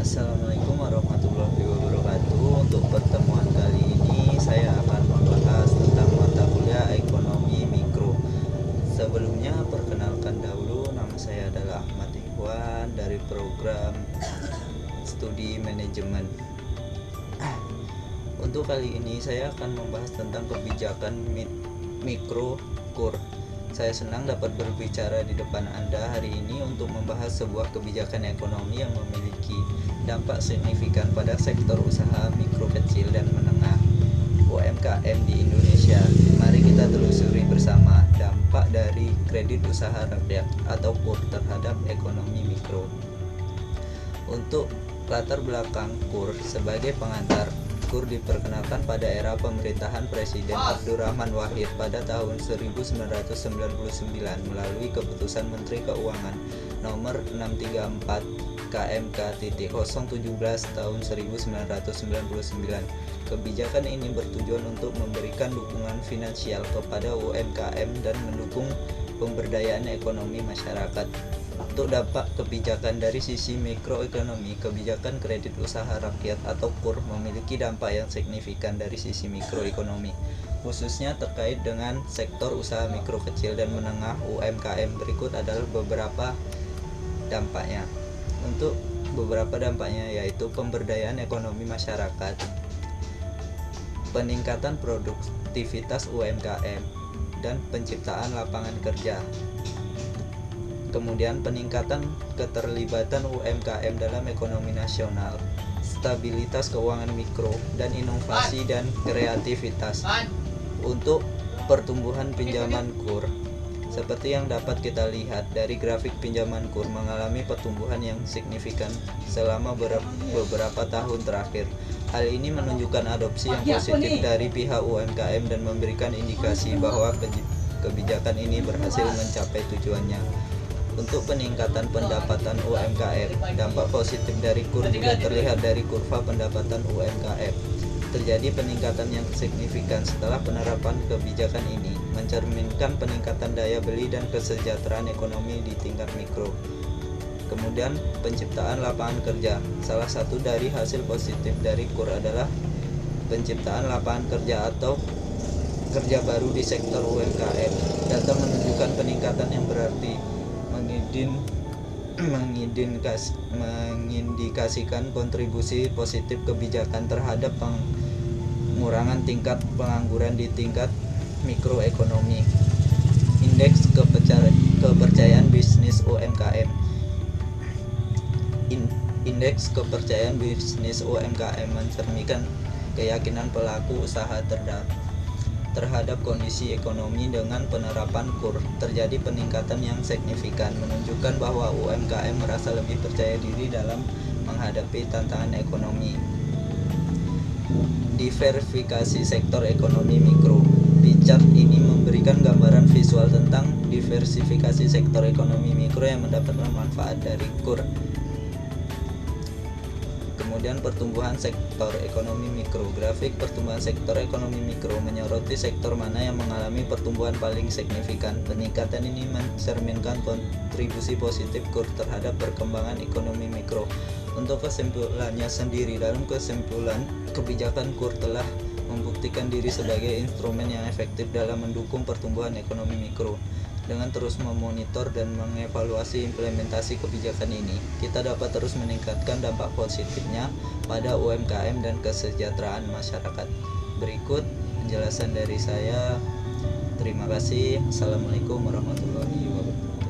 Assalamualaikum warahmatullahi wabarakatuh. Untuk pertemuan kali ini saya akan membahas tentang mata kuliah ekonomi mikro. Sebelumnya perkenalkan dahulu, nama saya adalah Ahmad Ikhwan dari program studi manajemen. Untuk kali ini saya akan membahas tentang kebijakan mikro KUR. Saya senang dapat berbicara di depan Anda hari ini untuk membahas sebuah kebijakan ekonomi yang memiliki dampak signifikan pada sektor usaha mikro kecil dan menengah UMKM di Indonesia. Mari kita telusuri bersama dampak dari kredit usaha rakyat atau KUR terhadap ekonomi mikro. Untuk latar belakang KUR sebagai pengantar, KUR diperkenalkan pada era pemerintahan Presiden Abdurrahman Wahid pada tahun 1999 melalui Keputusan Menteri Keuangan Nomor 634 KMK.017 tahun 1999. Kebijakan ini bertujuan untuk memberikan dukungan finansial kepada UMKM dan mendukung pemberdayaan ekonomi masyarakat. Untuk dampak kebijakan dari sisi mikroekonomi, kebijakan kredit usaha rakyat atau KUR memiliki dampak yang signifikan dari sisi mikroekonomi, khususnya terkait dengan sektor usaha mikro kecil dan menengah UMKM. Berikut adalah beberapa dampaknya. Untuk beberapa dampaknya yaitu pemberdayaan ekonomi masyarakat, peningkatan produktivitas UMKM, dan penciptaan lapangan kerja. Kemudian peningkatan keterlibatan UMKM dalam ekonomi nasional, stabilitas keuangan mikro, dan inovasi dan kreativitas. Untuk pertumbuhan pinjaman KUR, seperti yang dapat kita lihat dari grafik pinjaman KUR mengalami pertumbuhan yang signifikan selama beberapa tahun terakhir. Hal ini menunjukkan adopsi yang positif dari pihak UMKM dan memberikan indikasi bahwa kebijakan ini berhasil mencapai tujuannya. Untuk peningkatan pendapatan UMKM, dampak positif dari KUR juga terlihat dari kurva pendapatan UMKM. Terjadi peningkatan yang signifikan setelah penerapan kebijakan ini, mencerminkan peningkatan daya beli dan kesejahteraan ekonomi di tingkat mikro. Kemudian penciptaan lapangan kerja. Salah satu dari hasil positif dari KUR adalah penciptaan lapangan kerja atau kerja baru di sektor UMKM. Data menunjukkan peningkatan yang berarti mengindikasikan kontribusi positif kebijakan terhadap pengurangan tingkat pengangguran di tingkat mikroekonomi. Indeks kepercayaan bisnis UMKM. Indeks kepercayaan bisnis UMKM mencerminkan keyakinan pelaku usaha terhadap kondisi ekonomi. Dengan penerapan KUR terjadi peningkatan yang signifikan, menunjukkan bahwa UMKM merasa lebih percaya diri dalam menghadapi tantangan ekonomi. Diversifikasi sektor ekonomi mikro. Di chart ini memberikan gambaran visual tentang diversifikasi sektor ekonomi mikro yang mendapatkan manfaat dari KUR. Kemudian pertumbuhan sektor ekonomi mikro. Grafik pertumbuhan sektor ekonomi mikro menyoroti sektor mana yang mengalami pertumbuhan paling signifikan. Peningkatan ini mencerminkan kontribusi positif KUR terhadap perkembangan ekonomi mikro. Untuk kesimpulannya sendiri, dalam kesimpulan, kebijakan KUR telah membuktikan diri sebagai instrumen yang efektif dalam mendukung pertumbuhan ekonomi mikro. Dengan terus memonitor dan mengevaluasi implementasi kebijakan ini, kita dapat terus meningkatkan dampak positifnya pada UMKM dan kesejahteraan masyarakat. Berikut penjelasan dari saya. Terima kasih. Assalamualaikum warahmatullahi wabarakatuh.